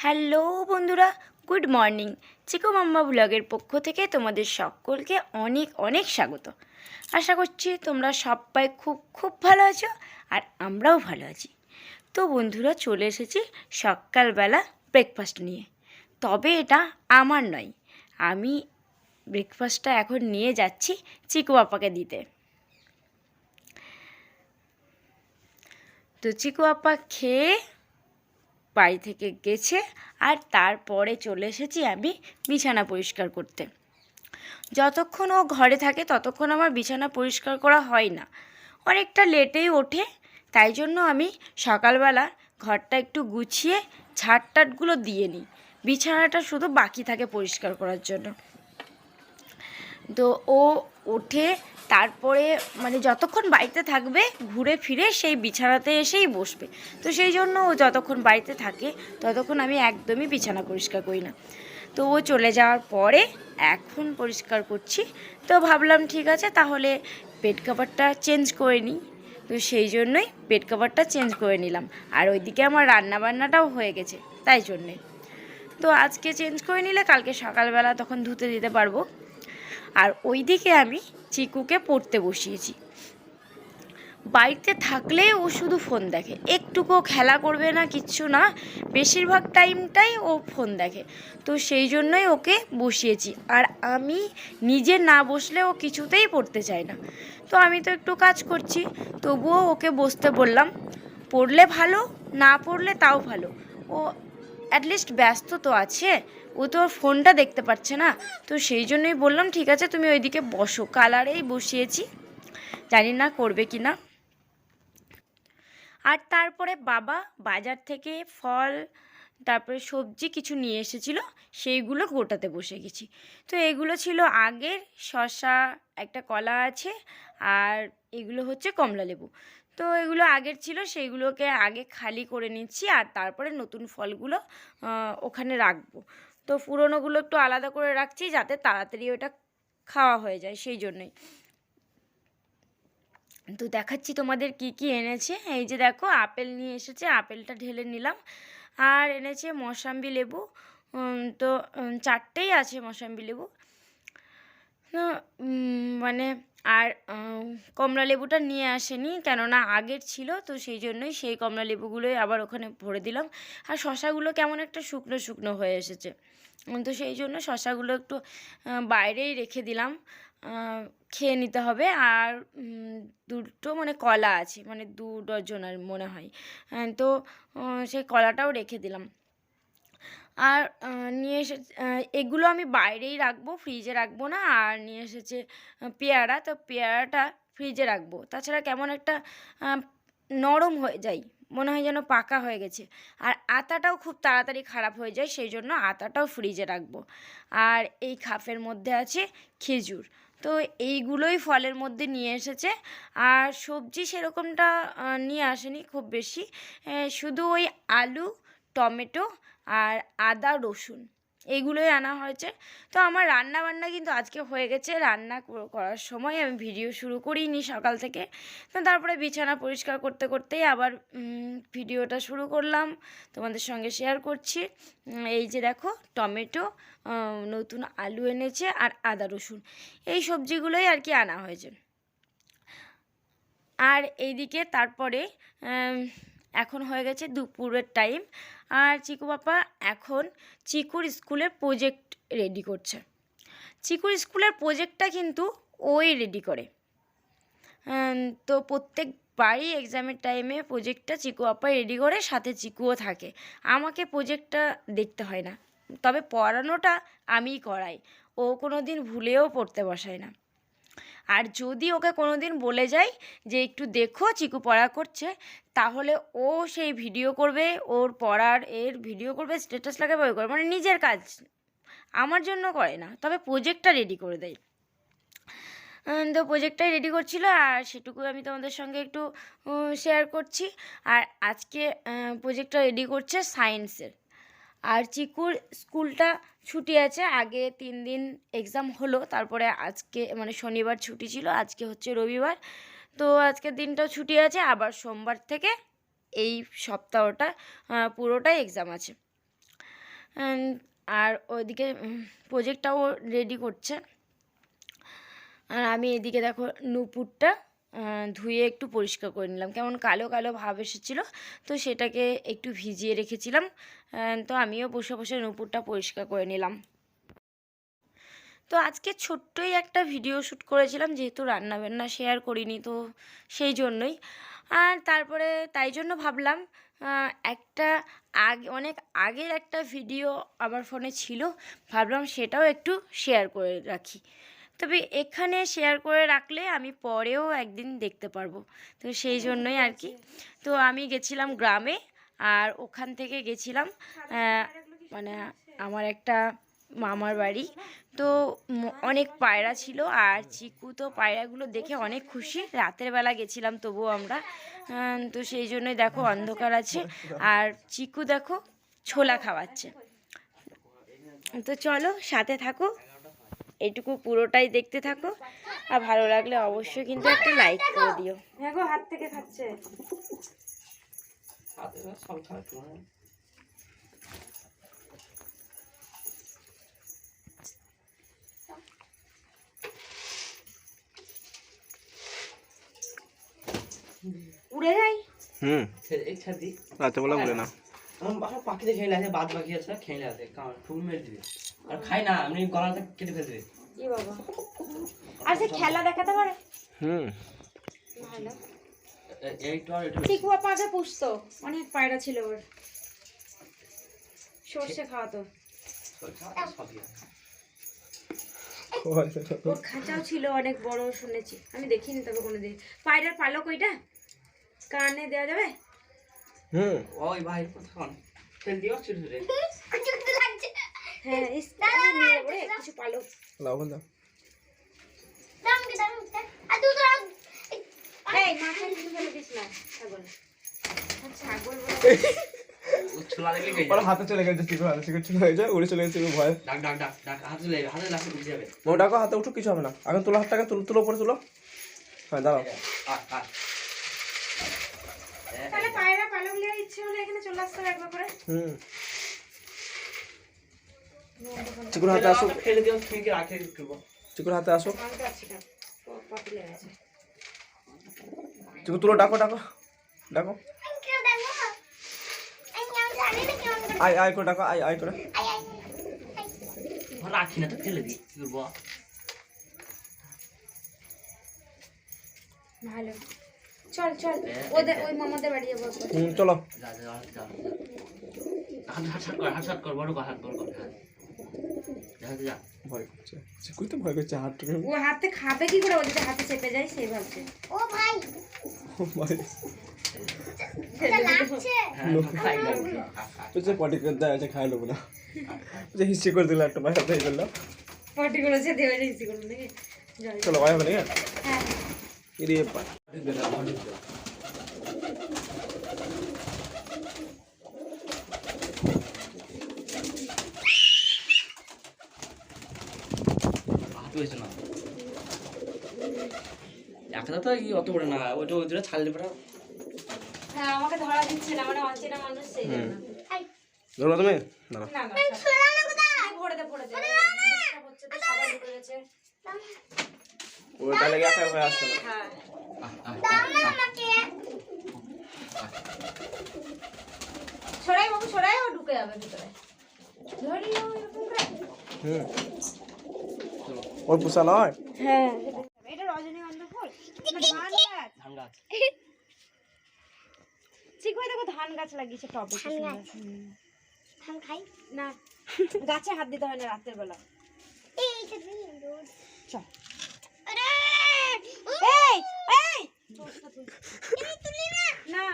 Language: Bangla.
হ্যালো বন্ধুরা, গুড মর্নিং। চিকু মাম্মা ব্লগের পক্ষ থেকে তোমাদের সকলকে অনেক অনেক স্বাগত। আশা করছি তোমরা সবাই খুব খুব ভালো আছো, আর আমরাও ভালো আছি। তো বন্ধুরা, চলে এসেছি সকালবেলা ব্রেকফাস্ট নিয়ে। তবে এটা আমার নয়, আমি ব্রেকফাস্টটা এখন নিয়ে যাচ্ছি চিকু পাপাকে দিতে। তো চিকু পাপা খেয়ে বাড়ি থেকে গেছে, আর তারপরে চলে এসেছি আমি বিছানা পরিষ্কার করতে। যতক্ষণ ও ঘরে থাকে ততক্ষণ আমার বিছানা পরিষ্কার করা হয় না, অনেকটা লেটেই ওঠে। তাই জন্য আমি সকালবেলা ঘরটা একটু গুছিয়ে ঝাড়টাটগুলো দিয়ে নিই, বিছানাটা শুধু বাকি থাকে পরিষ্কার করার জন্য। তো ও ওঠে, তারপরে মানে যতক্ষণ বাড়িতে থাকবে ঘুরে ফিরে সেই বিছানাতে এসেই বসবে। তো সেই জন্য ও যতক্ষণ বাড়িতে থাকে ততক্ষণ আমি একদমই বিছানা পরিষ্কার করি না। তো ও চলে যাওয়ার পরে এখন পরিষ্কার করছি। তো ভাবলাম ঠিক আছে, তাহলে বেড কভারটা চেঞ্জ করে নিই। তো সেই জন্যই বেড কভারটা চেঞ্জ করে নিলাম, আর ওইদিকে আমার রান্নাবান্নাটাও হয়ে গেছে তাই জন্যে। তো আজকে চেঞ্জ করে নিলে কালকে সকালবেলা তখন ধুতে দিতে পারবো। আর ওইদিকে আমি চিকুকে পড়তে বসিয়েছি। বাড়িতে থাকলে ও শুধু ফোন দেখে, একটুকুও খেলা করবে না, কিচ্ছু না, বেশিরভাগ টাইমটাই ও ফোন দেখে। তো সেই জন্যই ওকে বসিয়েছি। আর আমি নিজে না বসলে ও কিছুতেই পড়তে চায় না। তো আমি তো একটু কাজ করছি, তবুও ওকে বসতে বললাম। পড়লে ভালো, না পড়লে তাও ভালো। ও অ্যাটলিস্ট ব্যস্ত তো আছে, ও তো ওর ফোনটা দেখতে পাচ্ছে না। তো সেই জন্যই বললাম ঠিক আছে তুমি ওইদিকে বসো, কালারেই বসিয়েছি, জানি না করবে কি না। আর তারপরে বাবা বাজার থেকে ফল তারপরে সবজি কিছু নিয়ে এসেছিলো, সেইগুলো গোটাতে বসে গেছি। তো এগুলো ছিল আগের, শসা, একটা কলা আছে, আর এগুলো হচ্ছে কমলা লেবু। তো এগুলো আগের ছিল, সেইগুলোকে আগে খালি করে নিচ্ছি, আর তারপরে নতুন ফলগুলো ওখানে রাখবো। তো পুরনোগুলো একটু আলাদা করে রাখছি যাতে তাড়াতাড়ি ওটা খাওয়া হয়ে যায়, সেই জন্যই। তো দেখাচ্ছি তোমাদের কি কি এনেছে। এই যে দেখো, আপেল নিয়ে এসেছে, আপেলটা ঢেলে নিলাম। আর এনেছে মৌসাম্বি লেবু। তো চারটেই আছে মৌসাম্বি লেবু। মানে আর কমলা লেবুটা নিয়ে আসেনি, কেননা আগের ছিল, তো সেই জন্যই সেই কমলা লেবুগুলোই আবার ওখানে ভরে দিলাম। আর শশাগুলো কেমন একটা শুকনো শুকনো হয়ে এসেছে, তো সেই জন্য শশাগুলো একটু বাইরেই রেখে দিলাম, খেয়ে নিতে হবে। আর দুটো মানে কলা আছে, মানে 2 ডজন মনে হয়। তো সেই কলাটাও রেখে দিলাম। আর নিয়ে এসে এগুলো আমি বাইরেই রাখবো, ফ্রিজে রাখবো না। আর নিয়ে এসেছে পেয়ারা, তো পেয়ারাটা ফ্রিজে রাখবো, তাছাড়া কেমন একটা নরম হয়ে যায়, মনে হয় যেন পাকা হয়ে গেছে। আর আতাটাও খুব তাড়াতাড়ি খারাপ হয়ে যায়, সেই জন্য আতাটাও ফ্রিজে রাখবো। আর এই খাপের মধ্যে আছে খেজুর। তো এইগুলোই ফলের মধ্যে নিয়ে এসেছে। আর সবজি সেরকমটা নিয়ে আসেনি খুব বেশি, শুধু ওই আলু, টমেটো আর আদা রসুন এইগুলোই আনা হয়েছে। তো আমার রান্না বান্না কিন্তু আজকে হয়ে গেছে। রান্না করার সময় আমি ভিডিও শুরু করিনি সকাল থেকে। তো তারপরে বিছানা পরিষ্কার করতে করতেই আবার ভিডিওটা শুরু করলাম, তোমাদের সঙ্গে শেয়ার করছি। এই যে দেখো, টমেটো, নতুন আলু এনেছে, আর আদা রসুন, এই সবজিগুলোই আর কি আনা হয়েছে। আর এইদিকে তারপরে এখন হয়ে গেছে দুপুরের টাইম। আর চিকু পাপা এখন চিকুর স্কুলের প্রজেক্ট রেডি করছে। চিকুর স্কুলের প্রজেক্টটা কিন্তু ওই রেডি করে। তো প্রত্যেকবারই এক্সামের টাইমে প্রজেক্টটা চিকু পাপাই রেডি করে, সাথে চিকুও থাকে। আমাকে প্রজেক্টটা দেখতে হয় না, তবে পড়ানোটা আমিই করাই। ও কোনো দিন ভুলেও পড়তে বসায় না। আর যদি ওকে কোনো দিন বলে যাই যে একটু দেখো চিকু পড়া করছে, তাহলে ও সেই ভিডিও করবে, ওর পড়ার এর ভিডিও করবে, স্ট্যাটাস লাগাবে, ওই করবে, মানে নিজের কাজ আমার জন্য করে না, তবে প্রজেক্টটা রেডি করে দেয়। তো প্রজেক্টটাই রেডি করছিল, আর সেটুকু আমি তোমাদের সঙ্গে একটু শেয়ার করছি। আর আজকে প্রজেক্টটা রেডি করছে সায়েন্সের। আর চিকুর স্কুলটা ছুটি আছে, আগে 3 দিন এক্সাম হলো, তারপরে আজকে মানে শনিবার ছুটি ছিল, আজকে হচ্ছে রবিবার। তো আজকের দিনটাও ছুটি আছে, আবার সোমবার থেকে এই সপ্তাহটা পুরোটাই এক্সাম আছে। আর ওইদিকে প্রজেক্টটাও রেডি করছে। আর আমি এদিকে দেখো নূপুরটা ধুয়ে একটু পরিষ্কার করে নিলাম, কেমন কালো কালো ভাব এসেছিলো, তো সেটাকে একটু ভিজিয়ে রেখেছিলাম। তো আমিও বসে বসে নূপুরটা পরিষ্কার করে নিলাম। তো আজকে ছোট্টই একটা ভিডিও শ্যুট করেছিলাম, যেহেতু রান্নাবান্না শেয়ার করিনি, তো সেই জন্যই। আর তারপরে তাই জন্য ভাবলাম একটা অনেক আগের একটা ভিডিও আমার ফোনে ছিল, ভাবলাম সেটাও একটু শেয়ার করে রাখি। তবে এখানে শেয়ার করে রাখলে আমি পরেও একদিন দেখতে পারবো, তো সেই জন্যই আর কি। তো আমি গেছিলাম গ্রামে, আর ওখান থেকে গেছিলাম মানে আমার একটা মামার বাড়ি। তো অনেক পায়রা ছিল, আর চিকু তো পায়রাগুলো দেখে অনেক খুশি। রাতের বেলা গেছিলাম তবুও আমরা, তো সেই জন্যই দেখো অন্ধকার আছে, আর চিকু দেখো ছোলা খাওয়াচ্ছে। তো চলো সাথে থাকো, এইটুকু পুরোটাই দেখতে থাকো, আর ভালো লাগলে অবশ্যই কিন্তু একটা লাইক করে দিও। হ্যাঁ গো, হাত থেকে খাচ্ছে। উড়ে যাই। রাতে বেলা উড়ে না। পাখিতে খেলে আছে, বাদ বাকি আছে খেলে আছে, ঠুল মেরে দিবে আর খাই না, এমনি গলাটা কেটে ফেলে দেবে। কি বাবা, আর সে খেলা দেখাতে পারে। ভালো। এইটা আর এটা চিকু আপা আগে পুষতো, অনেক পায়রা ছিল ওর, সর্ষে খাওয়াতো। ওর খাঁচাও ছিল অনেক বড়, শুনেছি, আমি দেখিনি তবে কোনোদিন। পায়রার পালক ওইটা কানে দেওয়া যাবে? ওই ভাই কোথায় ফেল দিও ছোট ছোট। হ্যাঁ, নিয়ে যাবো রে কিছু পালক। লাবণ দাও। এই মাথায় কিছু ফেলে দিস না, ছাগল। ছাগল ছোলা দেখলে গেছে। ওর হাতে চলে গেছে, চিকু হাতে চিকু চলে গেছে, উড়ে চলে গেছে ভয়। ডাক ডাক ডাক ডাক, হাতে চলে যাবে, হাতে লাগবে উঠে যাবে। মো ডাকো, হাতে উঠো, কিছু হবে না। এখন তোলো হাতটাকে, তুলো উপরে তুলো। হ্যাঁ দাঁড়াও। তাহলে পায়রা পালক নেওয়ার ইচ্ছে হলে এখানে চলে আসতে হবে একবার করে। চিকুর হাতে আসো, ফেলে দিও, খেয়ে রাখে দেবো। চিকুর হাতে আসো। ভাঙতে পারছি না, পাতিলে গেছে। চিকু তুলো, ডাকো ডাকো ডাকো। আয় আয় করে ডাকো, আয় আয় করে। রাখি না তো, ফেলে দিই, কি করবো? ভালো, চল চল, ওদের ওই মামাদের বাড়ি যাবো। চলো। যা যা যা, হাত কর, বড় হাত কর, যা যা। ভয় করছে, চিকুই তো ভয় করছে হাতটাকে। ও হাতে খাবে কি করে, ও যদি হাতে চেপে যায় সেই ভাবছে। ও ভাই, ও ভাই খাই না। তুই পটি করে দেয় আছে, খাই নেবো না, যে হিস্ট্রি করে দিল একটা বাইরে হয়ে গেল। পটি করেছে, দেওয়া যাইছি করুন নাকি। চলো ভাই হবে নাকি? হ্যাঁ এরিয়ে পা না, একটা তো অত বড় না, ওইটা ওই দুটো ছাড়লে পড়া। হ্যাঁ, আমাকে ধরা দিচ্ছে না, মানে অচেনা মানুষ সেই জন্য। ধরো তুমি না না না, ভরে দে ভরে দে, ডিস্টার্ব হচ্ছে তো, সবাই ঢুকে গেছে। ওটা লেগে একা হয়ে আসছে না। হ্যাঁ, সরাই বাবু সরাই, ও ঢুকে যাবে ভিতরে। ধরিও এরকম করে। ওর পোষা নয়। হ্যাঁ, এটা রজনীগন্ধা ফুল না ধান গাছ? ধান গাছ। ঠিক হয়ে দেখো, ধান গাছ লাগিয়েছে টবে। ধান খাই না, গাছে হাত দিতে হয় না রাতের বেলা। চল, এই এই না